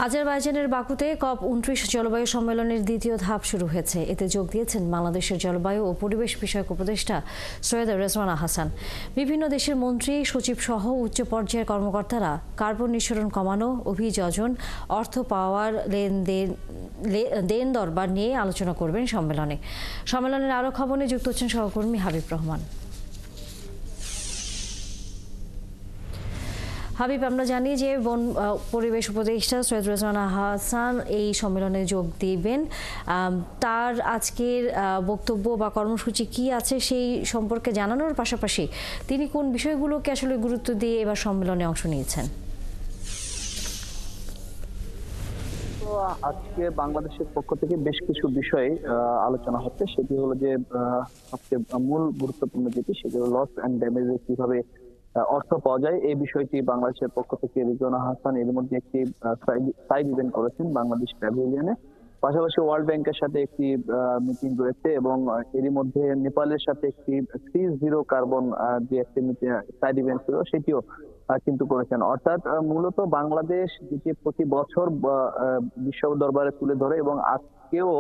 আজারবাইজানের বাকুতে COP29 জলবায়ু সম্মেলনের দ্বিতীয় ধাপ শুরু হয়েছে। এতে যোগ দিয়েছেন বাংলাদেশের জলবায়ু ও পরিবেশ বিষয়ক উপদেষ্টা সৈয়দ রেজওয়ানা হাসান। বিভিন্ন দেশের মন্ত্রী, সচিব সহ উচ্চ পর্যায়ের কর্মকর্তারা কার্বন নিঃসরণ কমানো, অভিযোজন, অর্থ পাওয়ার দেন দরবার নিয়ে আলোচনা করবেন সম্মেলনের আরও খবর নিয়ে যুক্ত হচ্ছেন সহকর্মী হাবিব রহমান। হাবিব, আমরা জানি যে পরিবেশ উপদেষ্টা সৈয়দ রেজওয়ানা হাসান এই সম্মেলনে যোগ দিবেন। তার আজকের বক্তব্য বা কর্মসূচি কি আছে সেই সম্পর্কে জানানোর পাশাপাশি তিনি কোন বিষয়গুলোকে আসলে গুরুত্ব দিয়ে এবার সম্মেলনে অংশ নিয়েছেন? আজকে বাংলাদেশের পক্ষ থেকে বেশ কিছু বিষয়ে আলোচনা হচ্ছে। সেটি হলো যে সবচেয়ে মূল গুরুত্বপূর্ণ যেটি, সেটি হলো লস অ্যান্ড ড্যামেজে কিভাবে অর্থ পাওয়া যায়। এই বিষয়টি বাংলাদেশের পক্ষ থেকে রেজওয়ানা হাসান এর মধ্যে একটি সাইড ইভেন্ট করেছেন বাংলাদেশ প্যাভিলিয়নে। পাশাপাশি ওয়ার্ল্ড ব্যাংকের সাথে একটি মিটিং রয়েছে এবং এরই মধ্যে নেপালের সাথে একটি 3 কার্বন যে একটি সাইড ইভেন্ট ছিল সেটিও কিন্তু করেছেন। অর্থাৎ মূলত বাংলাদেশ যেটি প্রতি বছর বিশ্ব দরবারে তুলে ধরে এবং আজকেও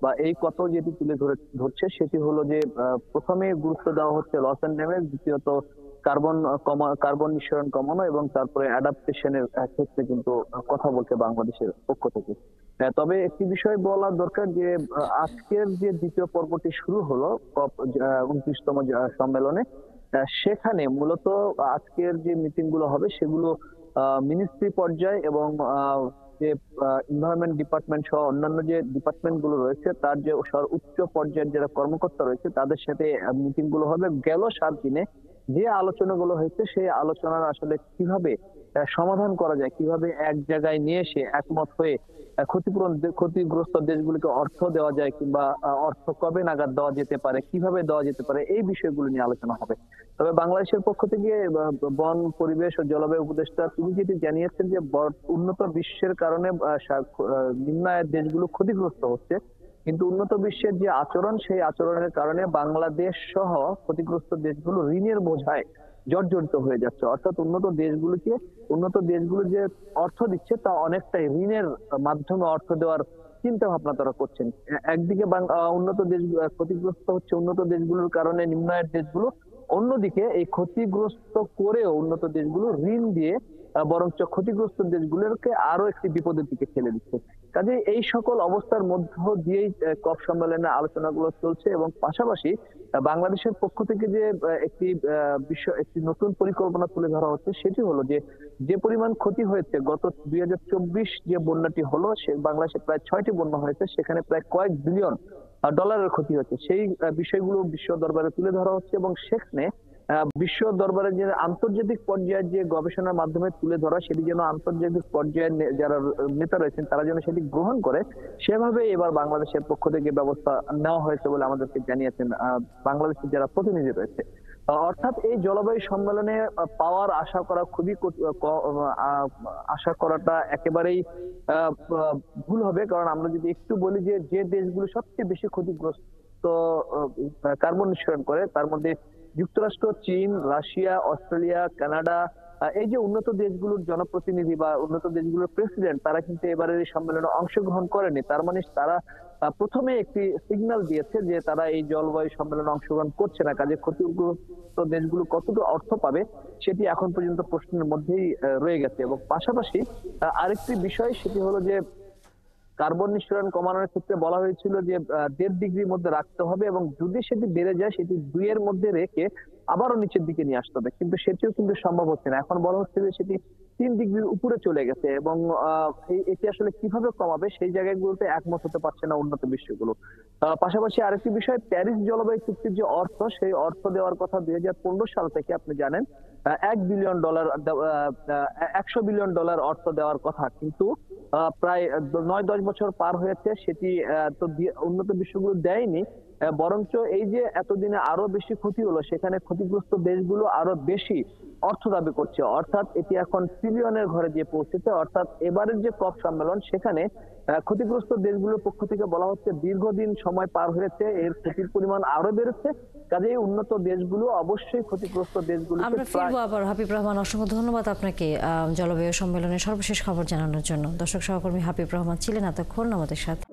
বা এই কত যেটি তুলে ধরছে সেটি হলো যে প্রথমে গুরুত্ব দেওয়া হচ্ছে লস অ্যান্ড ড্যামেজ, দ্বিতীয়ত কার্বন নিঃসরণ কমানো এবং তারপরে অ্যাডাপ্টেশনের ক্ষেত্রে কিন্তু কথা বলছে বাংলাদেশের পক্ষ থেকে। তবে একটি বিষয় বলা দরকার যে আজকের যে দ্বিতীয় পর্বটি শুরু হলো COP29তম সম্মেলনে, সেখানে মূলত আজকের যে মিটিং গুলো হবে সেগুলো মিনিস্ট্রি পর্যায়ে এবং যে এনভায়রনমেন্ট ডিপার্টমেন্ট সহ অন্যান্য যে ডিপার্টমেন্ট গুলো রয়েছে তার যে উচ্চ পর্যায়ের যারা কর্মকর্তা রয়েছে তাদের সাথে মিটিং গুলো হবে। গেল 7 দিনে যে আলোচনাগুলো হয়েছে সেই আলোচনার আসলে কিভাবে সমাধান করা যায়, কিভাবে এক জায়গায় নিয়ে এসে একমত হয়ে ক্ষতিগ্রস্ত দেশগুলিকে অর্থ দেওয়া যায় কিংবা অর্থ কবে নাগাদ দেওয়া যেতে পারে, কিভাবে দেওয়া যেতে পারে, এই বিষয়গুলো নিয়ে আলোচনা হবে। তবে বাংলাদেশের পক্ষ থেকে বন, পরিবেশ ও জলবায়ু উপদেষ্টা তিনি যেটি জানিয়েছেন যে উন্নত বিশ্বের কারণে নিম্ন আয়ের দেশগুলো ক্ষতিগ্রস্ত হচ্ছে, কিন্তু উন্নত বিশ্বের যে আচরণ সেই আচরণের কারণে বাংলাদেশ সহ ক্ষতিগ্রস্ত দেশগুলো ঋণের বোঝায় জর্জরিত হয়ে যাচ্ছে। অর্থাৎ উন্নত দেশগুলো যে অর্থ দিচ্ছে তা অনেকটাই ঋণের মাধ্যমে অর্থ দেওয়ার চিন্তা ভাবনা তারা করছেন। একদিকে উন্নত দেশ ক্ষতিগ্রস্ত হচ্ছে উন্নত দেশগুলোর কারণে নিম্ন আয়ের দেশগুলো, অন্যদিকে এই ক্ষতিগ্রস্ত করেও উন্নত দেশগুলো ঋণ দিয়ে বরঞ্চ ক্ষতিগ্রস্ত দেশগুলোকে আরো একটি বিপদের দিকে ঠেলে দিচ্ছে। কাজে এই সকল অবস্থার মধ্য দিয়েই কপ সম্মেলনে আলোচনাগুলো চলছে এবং পাশাপাশি বাংলাদেশের পক্ষ থেকে যে একটি নতুন পরিকল্পনা তুলে ধরা হচ্ছে সেটি হলো যে পরিমাণ ক্ষতি হয়েছে গত 2024 যে বন্যাটি হলো, সে বাংলাদেশে প্রায় 6টি বন্যা হয়েছে, সেখানে প্রায় কয়েক বিলিয়ন ডলারের ক্ষতি হচ্ছে। সেই বিষয়গুলো বিশ্ব দরবারে তুলে ধরা হচ্ছে এবং সেখানে বিশ্ব দরবারে যে আন্তর্জাতিক পর্যায়ের যে গবেষণার মাধ্যমে তুলে ধরা সেটি যেন আন্তর্জাতিক পর্যায়ের যারা নেতা রয়েছেন তারা যেন সেটি গ্রহণ করে, সেভাবে এবার বাংলাদেশের পক্ষ থেকে ব্যবস্থা নেওয়া হয়েছে বলে আমাদেরকে জানিয়েছেন বাংলাদেশের যারা প্রতিনিধি রয়েছে। অর্থাৎ এই জলবায়ু সম্মেলনে পাওয়ার আশা করাটা একেবারেই ভুল হবে। কারণ আমরা যদি একটু বলি যে দেশগুলো সবচেয়ে বেশি ক্ষতিগ্রস্ত কার্বন নিঃসরণ করে তার মধ্যে যুক্তরাষ্ট্র, চীন, রাশিয়া, অস্ট্রেলিয়া, কানাডা, এই যে উন্নত দেশগুলোর জনপ্রতিনিধি বা উন্নত দেশগুলোর প্রেসিডেন্ট তারা কিন্তু এবারের এই সম্মেলনে অংশগ্রহণ করেনি। তার মানে তারা প্রথমে একটি সিগন্যাল দিয়েছে যে তারা এই জলবায়ু সম্মেলনে অংশগ্রহণ করছে না। কাজে ক্ষতিগ্রস্ত দেশগুলো কতটুকু অর্থ পাবে সেটি এখন পর্যন্ত প্রশ্নের মধ্যেই রয়ে গেছে। এবং পাশাপাশি আরেকটি বিষয় সেটি হলো যে কার্বন নিঃসরণ কমানোর ক্ষেত্রে বলা হয়েছিল যে 1.5 ডিগ্রির মধ্যে রাখতে হবে এবং যদি সেটি বেড়ে যায় সেটি 2 এর মধ্যে রেখে আবারও নিচের দিকে নিয়ে আসতে হবে, কিন্তু সেটিও কিন্তু সম্ভব হচ্ছে না। এখন বলা হচ্ছে যে সেটি 3 ডিগ্রির উপরে চলে গেছে এবং এটি আসলে কিভাবে কমাবে সেই জায়গাগুলোতে একমত হতে পারছে না উন্নত বিশ্বগুলো। পাশাপাশি আরেকটি বিষয়, প্যারিস জলবায়ু চুক্তির যে অর্থ সেই অর্থ দেওয়ার কথা 2015 সাল থেকে আপনি জানেন $1 বিলিয়ন অর্থ দেওয়ার কথা, কিন্তু প্রায় 9-10 বছর পার হয়েছে সেটি তো উন্নত বিশ্বগুলো দেয়নি। বরঞ্চ এই যে এতদিনে আরো বেশি ক্ষতি হলো, সেখানে ক্ষতিগ্রস্ত দেশগুলো আরো বেশি অর্থ দাবি করছে। অর্থাৎ এটি এখন ট্রিলিয়নের ঘরে গিয়ে পৌঁছেছে। অর্থাৎ এবারের যে কপ সম্মেলন, সেখানে ক্ষতিগ্রস্ত দেশগুলোর পক্ষ থেকে বলা হচ্ছে দীর্ঘদিন সময় পার হয়েছে, এর ক্ষতির পরিমাণ আরো বেড়েছে। কাজেই উন্নত দেশগুলো অবশ্যই ক্ষতিগ্রস্ত দেশগুলোকে আমরা ফিরবো আবার। হাবিব রহমান, অসংখ্য ধন্যবাদ আপনাকে জলবায়ু সম্মেলনের সর্বশেষ খবর জানানোর জন্য। দর্শক সহকর্মী হাবিব রহমান ছিলেন এতক্ষণ আমাদের সাথে।